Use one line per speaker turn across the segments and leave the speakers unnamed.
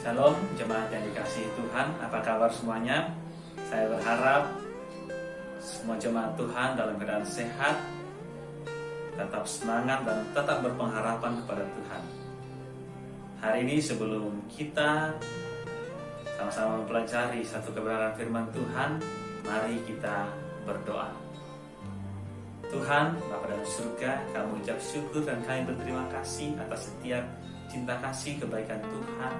Shalom, jemaat yang dikasihi Tuhan, apa kabar semuanya? Saya berharap semua jemaat Tuhan dalam keadaan sehat, tetap semangat dan tetap berpengharapan kepada Tuhan. Hari ini sebelum kita sama-sama mempelajari satu kebenaran firman Tuhan, mari kita berdoa. Tuhan, Bapa dalam surga, kami ucap syukur dan kami berterima kasih atas setiap cinta kasih kebaikan Tuhan,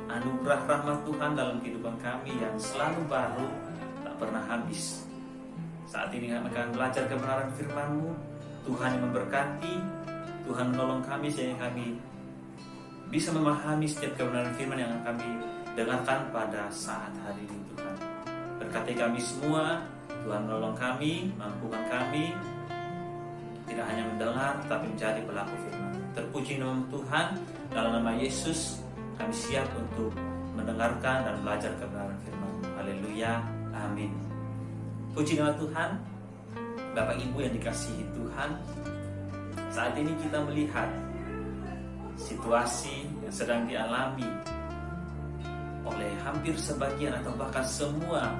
anugerah rahmat Tuhan dalam kehidupan kami yang selalu baru, tak pernah habis. Saat ini kami akan belajar kebenaran firman-Mu. Tuhan yang memberkati, Tuhan menolong kami sehingga kami bisa memahami setiap kebenaran firman yang kami dengarkan pada saat hari ini. Tuhan, berkati kami semua. Tuhan menolong kami, mampukan kami tidak hanya mendengar tapi menjadi pelaku firman. Terpuji nama Tuhan, dalam nama Yesus kami siap untuk mendengarkan dan belajar kebenaran firman. Haleluya, amin. Puji nama Tuhan. Bapak Ibu yang dikasihi Tuhan, saat ini kita melihat situasi yang sedang dialami oleh hampir sebagian atau bahkan semua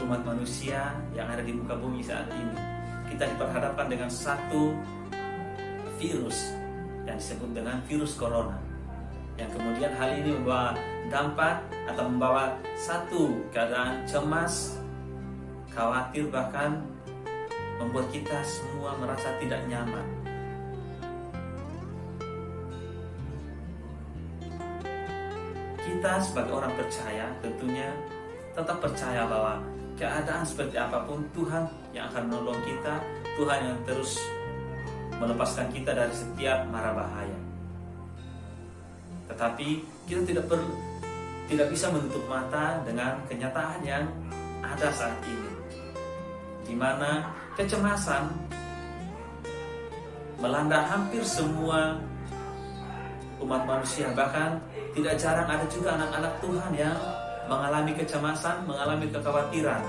umat manusia yang ada di muka bumi saat ini. Kita diperhadapkan dengan satu virus yang disebut dengan virus corona, yang kemudian hal ini membawa dampak atau membawa satu keadaan cemas, khawatir, bahkan membuat kita semua merasa tidak nyaman. Kita sebagai orang percaya tentunya tetap percaya bahwa keadaan seperti apapun Tuhan yang akan menolong kita, Tuhan yang terus melepaskan kita dari setiap mara bahaya. Tetapi kita tidak bisa menutup mata dengan kenyataan yang ada saat ini, di mana kecemasan melanda hampir semua umat manusia. Bahkan tidak jarang ada juga anak-anak Tuhan yang mengalami kecemasan, mengalami kekhawatiran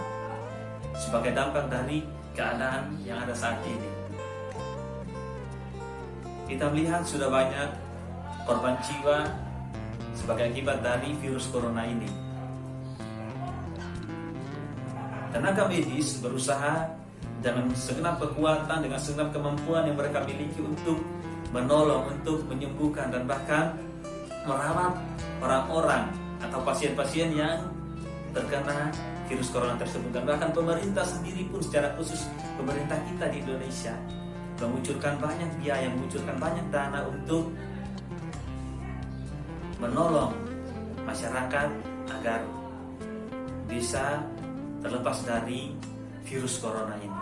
sebagai dampak dari keadaan yang ada saat ini. Kita melihat sudah banyak korban jiwa sebagai akibat dari virus corona ini. Tenaga medis berusaha dengan segenap kekuatan, dengan segenap kemampuan yang mereka miliki untuk menolong, untuk menyembuhkan dan bahkan merawat orang-orang atau pasien-pasien yang terkena virus corona tersebut. Dan bahkan pemerintah sendiri pun, secara khusus pemerintah kita di Indonesia, mengucurkan banyak biaya, mengucurkan banyak dana untuk menolong masyarakat agar bisa terlepas dari virus corona ini.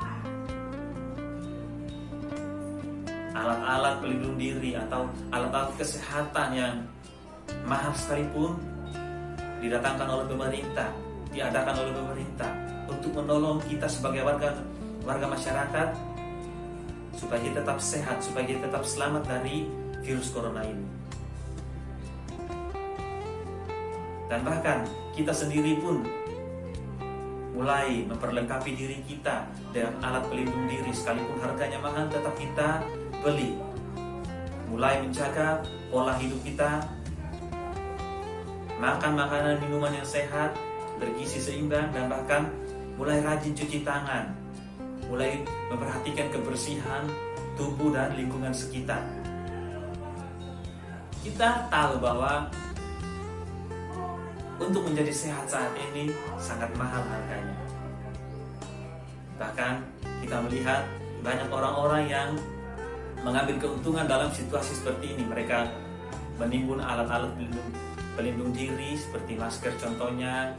Alat-alat pelindung diri atau alat-alat kesehatan yang mahal sekalipun didatangkan oleh pemerintah, diadakan oleh pemerintah untuk menolong kita sebagai warga masyarakat supaya kita tetap sehat, supaya kita tetap selamat dari virus corona ini. Dan bahkan kita sendiri pun mulai memperlengkapi diri kita dengan alat pelindung diri, sekalipun harganya mahal tetap kita beli. Mulai menjaga pola hidup kita, makan makanan minuman yang sehat, bergizi seimbang, dan bahkan mulai rajin cuci tangan, mulai memperhatikan kebersihan tubuh dan lingkungan sekitar. Kita tahu bahwa untuk menjadi sehat saat ini sangat mahal harganya. Bahkan kita melihat banyak orang-orang yang mengambil keuntungan dalam situasi seperti ini. Mereka menimbun alat-alat pelindung diri seperti masker contohnya,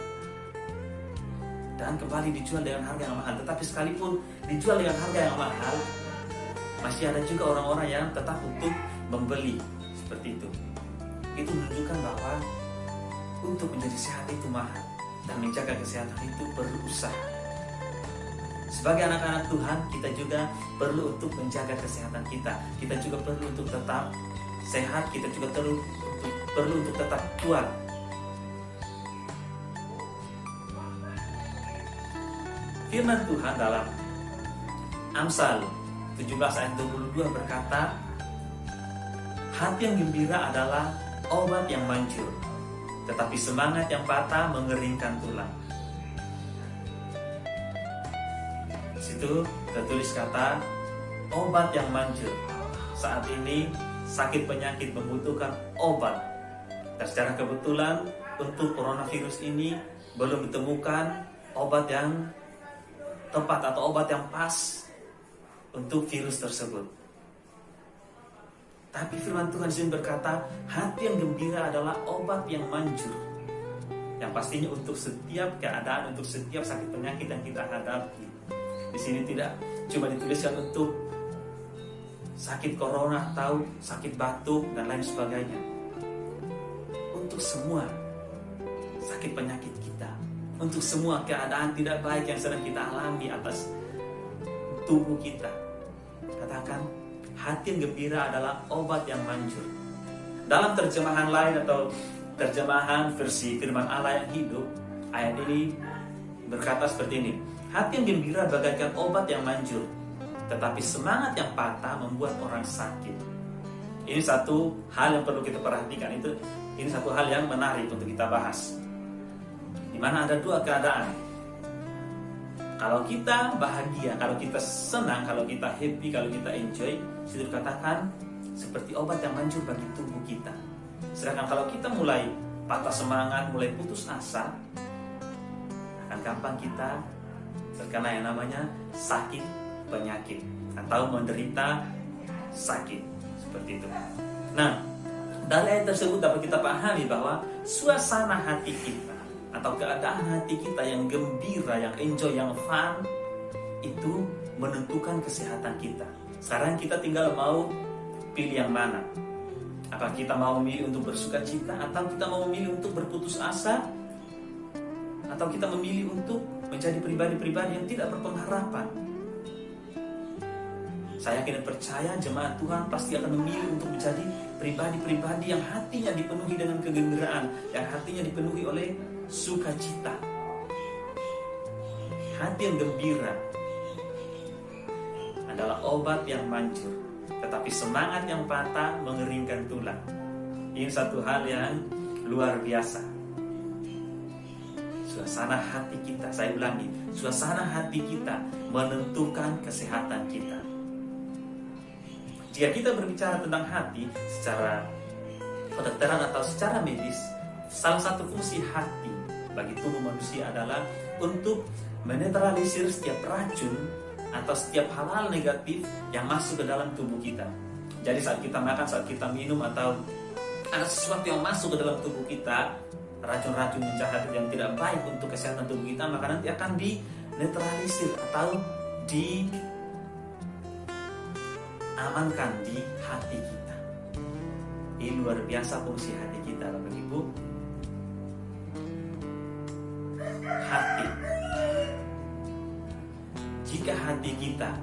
dan kembali dijual dengan harga yang mahal. Tetapi sekalipun dijual dengan harga yang mahal, masih ada juga orang-orang yang tetap untuk membeli seperti itu. Itu menunjukkan bahwa untuk menjadi sehat itu mahal, dan menjaga kesehatan itu perlu usaha. Sebagai anak-anak Tuhan, kita juga perlu untuk menjaga kesehatan kita. Kita juga perlu untuk tetap sehat, kita juga perlu untuk tetap kuat. Firman Tuhan dalam Amsal 17 ayat 22 berkata, hati yang gembira adalah obat yang manjur, tetapi semangat yang patah mengeringkan tulang. Di situ tertulis kata obat yang manjur. Saat ini sakit penyakit membutuhkan obat. Dan secara kebetulan untuk coronavirus ini belum ditemukan obat yang tepat atau obat yang pas untuk virus tersebut. Tapi firman Tuhan di sini berkata, hati yang gembira adalah obat yang manjur. Yang pastinya untuk setiap keadaan, untuk setiap sakit penyakit yang kita hadapi. Di sini tidak cuma dituliskan untuk sakit corona atau sakit batuk dan lain sebagainya. Untuk semua sakit penyakit kita, untuk semua keadaan tidak baik yang sedang kita alami atas tubuh kita. Katakan, hati yang gembira adalah obat yang manjur. Dalam terjemahan lain atau terjemahan versi firman Allah yang hidup, ayat ini berkata seperti ini. Hati yang gembira bagaikan obat yang manjur, tetapi semangat yang patah membuat orang sakit. Ini satu hal yang perlu kita perhatikan. Ini satu hal yang menarik untuk kita bahas. Di mana ada dua keadaan. Kalau kita bahagia, kalau kita senang, kalau kita happy, kalau kita enjoy, sudah dikatakan seperti obat yang manjur bagi tubuh kita. Sedangkan kalau kita mulai patah semangat, mulai putus asa, akan gampang kita terkena yang namanya sakit penyakit atau menderita sakit seperti itu. Nah, dari ayat tersebut dapat kita pahami bahwa suasana hati kita atau keadaan hati kita yang gembira, yang enjoy, yang fun, itu menentukan kesehatan kita. Sekarang kita tinggal mau pilih yang mana. Apakah kita mau memilih untuk bersuka cita, atau kita mau memilih untuk berputus asa, atau kita memilih untuk menjadi pribadi-pribadi yang tidak berpengharapan. Saya yakin dan percaya jemaat Tuhan pasti akan memilih untuk menjadi pribadi-pribadi yang hatinya dipenuhi dengan kegembiraan, yang hatinya dipenuhi oleh sukacita. Hati yang gembira adalah obat yang manjur, tetapi semangat yang patah mengeringkan tulang. Ini satu hal yang luar biasa. Suasana hati kita, saya ulangi, suasana hati kita menentukan kesehatan kita. Jika kita berbicara tentang hati secara kedokteran atau secara medis, salah satu fungsi hati bagi tubuh manusia adalah untuk menetralisir setiap racun atau setiap hal-hal negatif yang masuk ke dalam tubuh kita. Jadi saat kita makan, saat kita minum, atau ada sesuatu yang masuk ke dalam tubuh kita, racun-racun jahat yang tidak baik untuk kesehatan tubuh kita, maka nanti akan dinetralisir atau diamankan di hati kita. Ini luar biasa fungsi hati kita, Bapak Ibu. Hati. Jika hati kita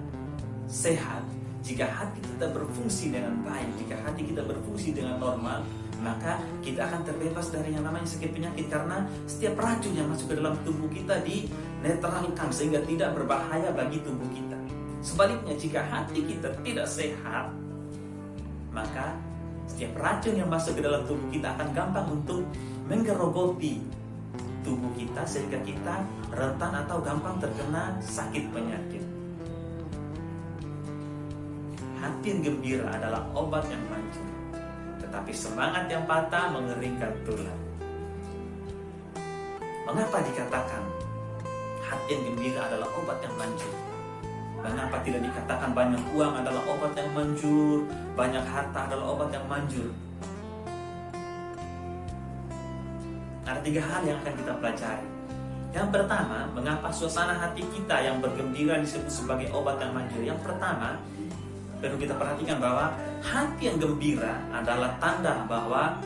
sehat, jika hati kita berfungsi dengan baik, jika hati kita berfungsi dengan normal, maka kita akan terbebas dari yang namanya sakit penyakit, karena setiap racun yang masuk ke dalam tubuh kita dinetralkan sehingga tidak berbahaya bagi tubuh kita. Sebaliknya, jika hati kita tidak sehat, maka setiap racun yang masuk ke dalam tubuh kita akan gampang untuk menggerogoti tubuh kita sehingga kita rentan atau gampang terkena sakit penyakit. Hati yang gembira adalah obat yang manjur, tetapi semangat yang patah mengeringkan tulang. Mengapa dikatakan hati yang gembira adalah obat yang manjur? Mengapa tidak dikatakan banyak uang adalah obat yang manjur, banyak harta adalah obat yang manjur? Ada 3 hal yang akan kita pelajari. Yang pertama, mengapa suasana hati kita yang bergembira disebut sebagai obat yang manjur? Yang pertama, perlu kita perhatikan bahwa hati yang gembira adalah tanda bahwa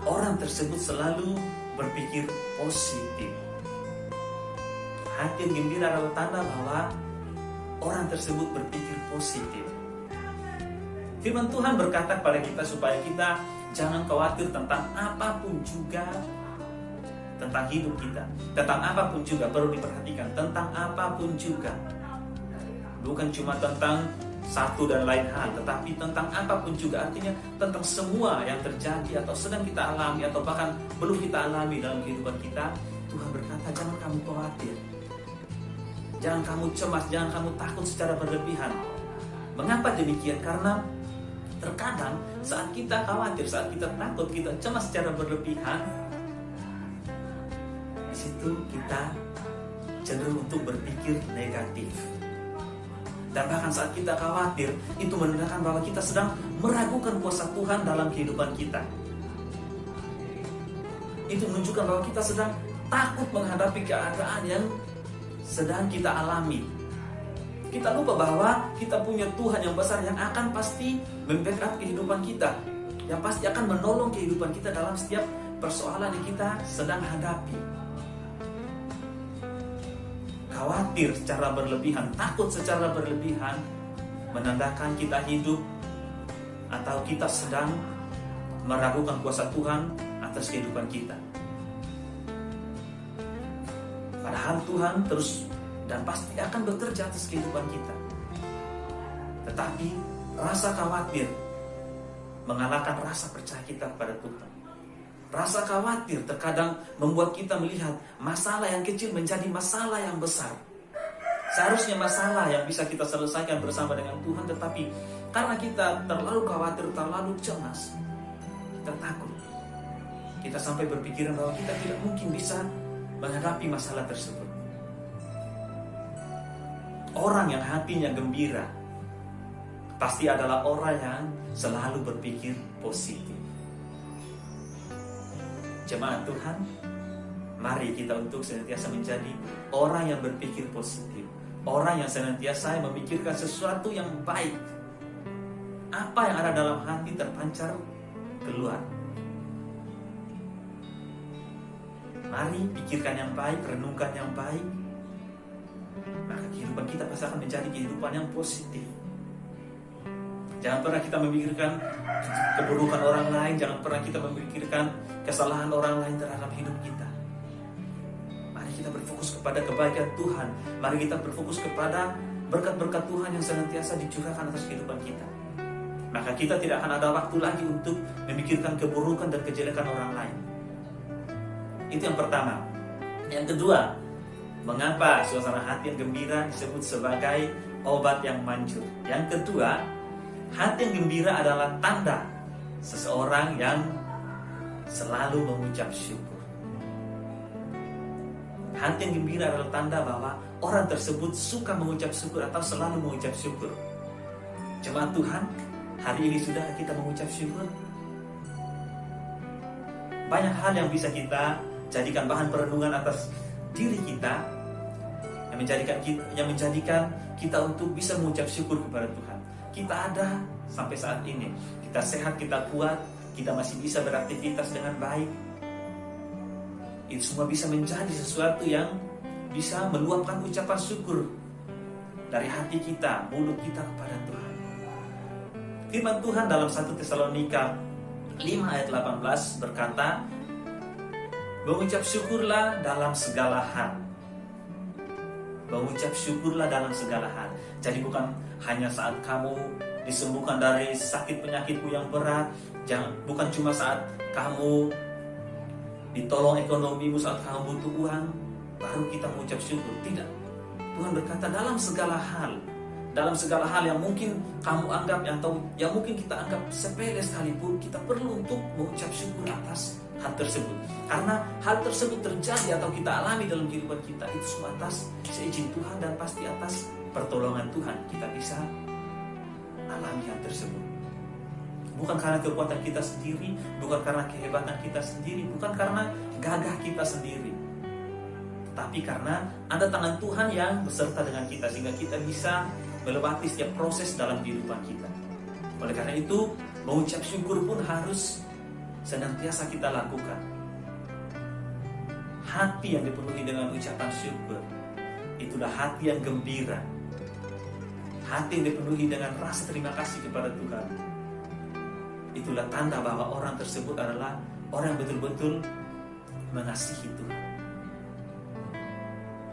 orang tersebut selalu berpikir positif. Hati yang gembira adalah tanda bahwa orang tersebut berpikir positif. Firman Tuhan berkata kepada kita supaya kita jangan khawatir tentang apapun juga, tentang hidup kita, tentang apapun juga perlu diperhatikan, tentang apapun juga. Bukan cuma tentang satu dan lain hal, tetapi tentang apapun juga, artinya tentang semua yang terjadi atau sedang kita alami atau bahkan belum kita alami dalam kehidupan kita. Tuhan berkata, jangan kamu khawatir, jangan kamu cemas, jangan kamu takut secara berlebihan. Mengapa demikian? Karena terkadang saat kita khawatir, saat kita takut, kita cemas secara berlebihan, di situ kita cenderung untuk berpikir negatif. Dan bahkan saat kita khawatir, itu menandakan bahwa kita sedang meragukan kuasa Tuhan dalam kehidupan kita. Itu menunjukkan bahwa kita sedang takut menghadapi keadaan yang sedang kita alami. Kita lupa bahwa kita punya Tuhan yang besar yang akan pasti membackup kehidupan kita, yang pasti akan menolong kehidupan kita dalam setiap persoalan yang kita sedang hadapi. Khawatir secara berlebihan, takut secara berlebihan, menandakan kita hidup atau kita sedang meragukan kuasa Tuhan atas kehidupan kita. Padahal Tuhan terus dan pasti akan bekerja atas kehidupan kita. Tetapi rasa khawatir mengalahkan rasa percaya kita kepada Tuhan. Rasa khawatir terkadang membuat kita melihat masalah yang kecil menjadi masalah yang besar. Seharusnya masalah yang bisa kita selesaikan bersama dengan Tuhan, tetapi karena kita terlalu khawatir, terlalu cemas, kita takut. Kita sampai berpikiran bahwa kita tidak mungkin bisa menghadapi masalah tersebut. Orang yang hatinya gembira pasti adalah orang yang selalu berpikir positif. Jemaat Tuhan, mari kita untuk senantiasa menjadi orang yang berpikir positif, orang yang senantiasa memikirkan sesuatu yang baik. Apa yang ada dalam hati terpancar keluar. Mari pikirkan yang baik, renungkan yang baik, maka kehidupan kita pasti akan menjadi kehidupan yang positif. Jangan pernah kita memikirkan keburukan orang lain, jangan pernah kita memikirkan kesalahan orang lain terhadap hidup kita. Mari kita berfokus kepada kebaikan Tuhan. Mari kita berfokus kepada berkat-berkat Tuhan yang senantiasa dicurahkan atas kehidupan kita. Maka kita tidak akan ada waktu lagi untuk memikirkan keburukan dan kejelekan orang lain. Itu yang pertama. Yang kedua, mengapa suasana hati yang gembira disebut sebagai obat yang manjur? Yang kedua, hati yang gembira adalah tanda seseorang yang selalu mengucap syukur. Hati yang gembira adalah tanda bahwa orang tersebut suka mengucap syukur atau selalu mengucap syukur. Jemaat Tuhan, hari ini sudah kita mengucap syukur? Banyak hal yang bisa kita jadikan bahan perenungan atas diri kita, yang menjadikan kita untuk bisa mengucap syukur kepada Tuhan. Kita ada sampai saat ini, kita sehat, kita kuat, kita masih bisa beraktivitas dengan baik. Itu semua bisa menjadi sesuatu yang bisa meluapkan ucapan syukur dari hati kita, mulut kita kepada Tuhan. Firman Tuhan dalam 1 Tesalonika 5 ayat 18 berkata, mengucap syukurlah dalam segala hal. Mengucap syukurlah dalam segala hal. Jadi bukan hanya saat kamu disembuhkan dari sakit penyakitmu yang berat, bukan cuma saat kamu ditolong ekonomimu, saat kamu butuh uang, baru kita mengucap syukur. Tidak. Tuhan berkata dalam segala hal. Dalam segala hal yang mungkin kamu anggap atau yang mungkin kita anggap sepele sekalipun, kita perlu untuk mengucap syukur atas hal tersebut. Karena hal tersebut terjadi atau kita alami dalam kehidupan kita, itu semua atas seizin Tuhan dan pasti atas pertolongan Tuhan kita bisa alami hal tersebut. Bukan karena kekuatan kita sendiri, bukan karena kehebatan kita sendiri, bukan karena gagah kita sendiri, tapi karena ada tangan Tuhan yang beserta dengan kita, sehingga kita bisa melewati setiap proses dalam kehidupan kita. Oleh karena itu, mengucap syukur pun harus senantiasa kita lakukan. Hati yang dipenuhi dengan ucapan syukur, itulah hati yang gembira. Hati yang dipenuhi dengan rasa terima kasih kepada Tuhan, itulah tanda bahwa orang tersebut adalah orang yang betul-betul mengasihi Tuhan.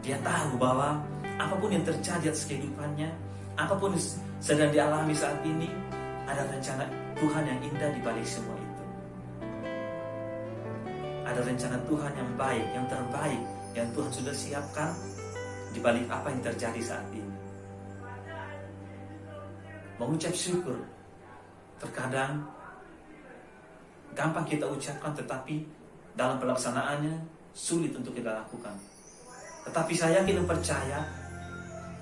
Dia tahu bahwa apapun yang terjadi atas kehidupannya, apapun sedang dialami saat ini, ada rencana Tuhan yang indah di balik semua itu. Ada rencana Tuhan yang baik, yang terbaik, yang Tuhan sudah siapkan di balik apa yang terjadi saat ini. Mengucap syukur terkadang gampang kita ucapkan, tetapi dalam pelaksanaannya sulit untuk kita lakukan. Tetapi saya yakin dan percaya,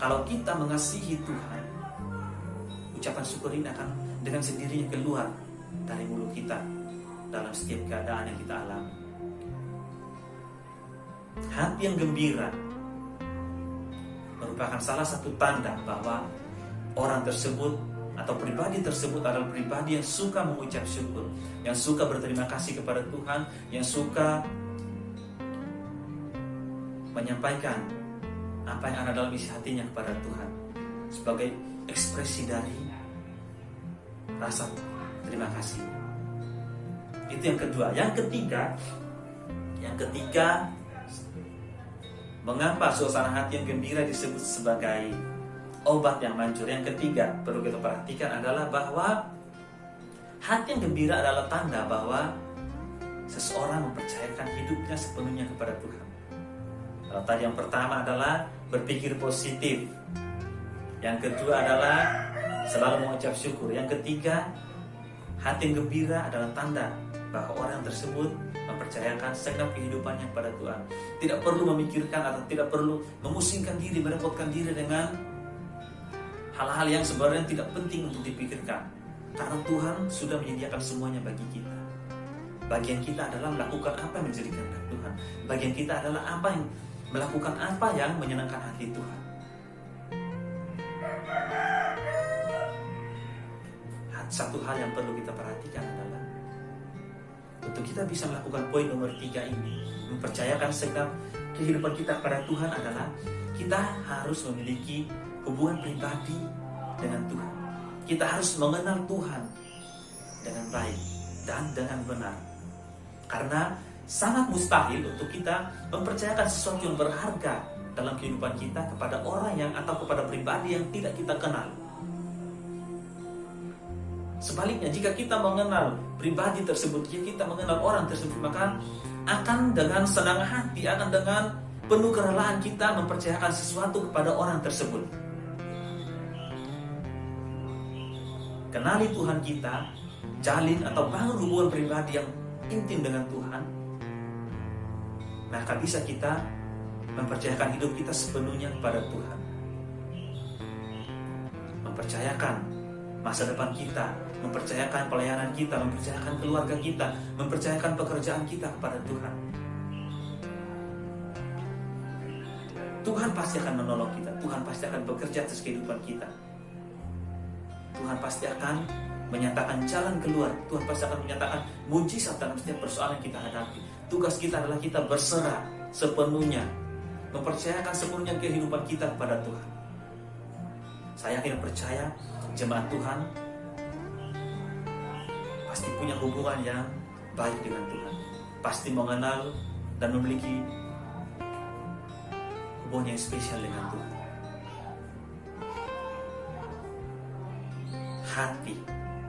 kalau kita mengasihi Tuhan, ucapan syukur ini akan dengan sendirinya keluar dari mulut kita dalam setiap keadaan yang kita alami. Hati yang gembira merupakan salah satu tanda bahwa orang tersebut atau pribadi tersebut adalah pribadi yang suka mengucap syukur, yang suka berterima kasih kepada Tuhan, yang suka menyampaikan apa yang ada dalam isi hatinya kepada Tuhan sebagai ekspresi dari rasa terima kasih. Itu yang kedua. Yang ketiga, mengapa suasana hati yang gembira disebut sebagai obat yang manjur? Yang ketiga perlu kita perhatikan adalah bahwa hati yang gembira adalah tanda bahwa seseorang mempercayakan hidupnya sepenuhnya kepada Tuhan. Kalau tadi yang pertama adalah berpikir positif, yang kedua adalah selalu mengucap syukur, yang ketiga hati yang gembira adalah tanda bahwa orang tersebut mempercayakan segenap kehidupannya kepada Tuhan. Tidak perlu memikirkan atau tidak perlu memusingkan diri, merepotkan diri dengan hal-hal yang sebenarnya tidak penting untuk dipikirkan, karena Tuhan sudah menyediakan semuanya bagi kita. Bagian kita adalah melakukan apa yang menjadi kehendak Tuhan. Bagian kita adalah melakukan apa yang menyenangkan hati Tuhan. Satu hal yang perlu kita perhatikan adalah untuk kita bisa melakukan poin nomor 3 ini, mempercayakan segenap kehidupan kita kepada Tuhan, adalah kita harus memiliki hubungan pribadi dengan Tuhan. Kita harus mengenal Tuhan dengan baik dan dengan benar. Karena sangat mustahil untuk kita mempercayakan sesuatu yang berharga dalam kehidupan kita kepada orang yang atau kepada pribadi yang tidak kita kenal. Sebaliknya, jika kita mengenal pribadi tersebut, jika kita mengenal orang tersebut, maka akan dengan senang hati, akan dengan penuh kerelaan kita mempercayakan sesuatu kepada orang tersebut. Kenali Tuhan kita, jalin atau bangun hubungan pribadi yang intim dengan Tuhan, maka bisa kita mempercayakan hidup kita sepenuhnya kepada Tuhan. Mempercayakan masa depan kita, mempercayakan pelayanan kita, mempercayakan keluarga kita, mempercayakan pekerjaan kita kepada Tuhan. Tuhan pasti akan menolong kita, Tuhan pasti akan bekerja atas kehidupan kita. Tuhan pasti akan menyatakan jalan keluar, Tuhan pasti akan menyatakan mujizat dalam setiap persoalan yang kita hadapi. Tugas kita adalah kita berserah sepenuhnya, mempercayakan sepenuhnya kehidupan kita kepada Tuhan. Saya yakin percaya jemaat Tuhan pasti punya hubungan yang baik dengan Tuhan, pasti mengenal dan memiliki hubungan yang spesial dengan Tuhan. Hati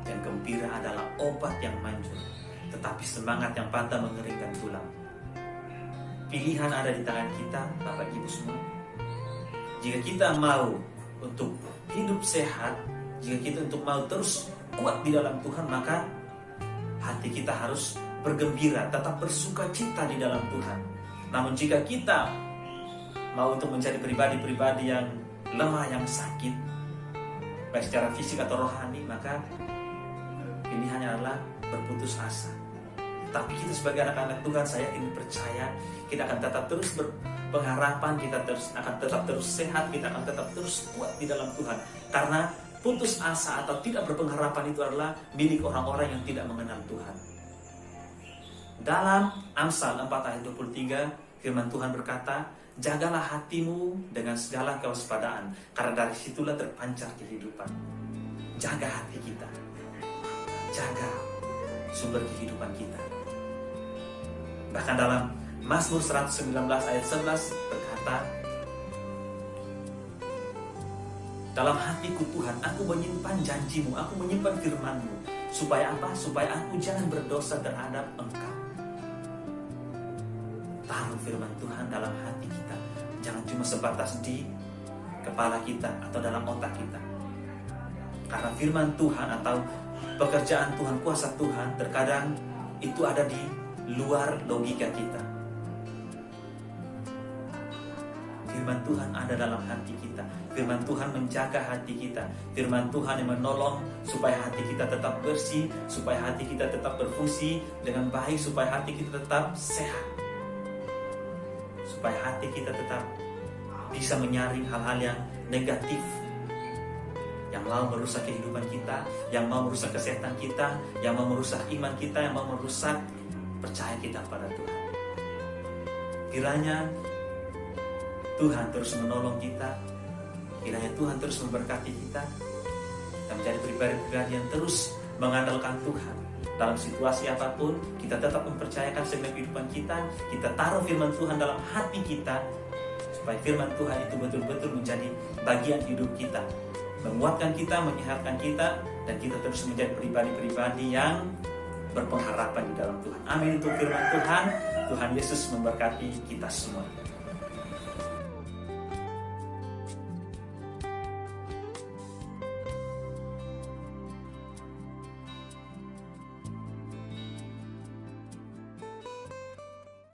yang gembira adalah obat yang manjur, tetapi semangat yang patah mengeringkan tulang. Pilihan ada di tangan kita, Bapak Ibu semua. Jika kita mau untuk hidup sehat, jika kita untuk mau terus kuat di dalam Tuhan, maka hati kita harus bergembira, tetap bersuka cita di dalam Tuhan. Namun jika kita mau untuk menjadi pribadi-pribadi yang lemah, yang sakit, baik secara fisik atau rohani, maka pilihannya adalah berputus asa. Tapi kita sebagai anak-anak Tuhan, saya ingin percaya kita akan tetap terus berpengharapan, kita akan tetap terus sehat, kita akan tetap terus kuat di dalam Tuhan. Karena putus asa atau tidak berpengharapan itu adalah milik orang-orang yang tidak mengenal Tuhan. Dalam Amsal 4 ayat 23, firman Tuhan berkata, jagalah hatimu dengan segala kewaspadaan, karena dari situlah terpancar kehidupan. Jaga hati kita, jaga sumber kehidupan kita. Bahkan dalam Mazmur 119 ayat 11 berkata, Dalam hatiku Tuhan, aku menyimpan janjimu, aku menyimpan firmanmu. Supaya apa? Supaya aku jangan berdosa terhadap Engkau. Taruh firman Tuhan dalam hati kita. Jangan cuma sebatas di kepala kita atau dalam otak kita. Karena firman Tuhan atau pekerjaan Tuhan, kuasa Tuhan terkadang itu ada di luar logika kita. Firman Tuhan ada dalam hati kita. Firman Tuhan menjaga hati kita. Firman Tuhan yang menolong supaya hati kita tetap bersih, supaya hati kita tetap berfungsi dengan baik, supaya hati kita tetap sehat, supaya hati kita tetap bisa menyaring hal-hal yang negatif, yang mau merusak kehidupan kita, yang mau merusak kesehatan kita, yang mau merusak iman kita, yang mau merusak percaya kita pada Tuhan. Kiranya Tuhan terus menolong kita. Kiranya Tuhan terus memberkati kita. Kita menjadi pribadi-pribadi yang terus mengandalkan Tuhan. Dalam situasi apapun, kita tetap mempercayakan segala kehidupan kita. Kita taruh firman Tuhan dalam hati kita, supaya firman Tuhan itu betul-betul menjadi bagian hidup kita, menguatkan kita, menyehatkan kita, dan kita terus menjadi pribadi-pribadi yang berpengharapan di dalam Tuhan. Amin untuk firman Tuhan. Tuhan Yesus memberkati kita semua.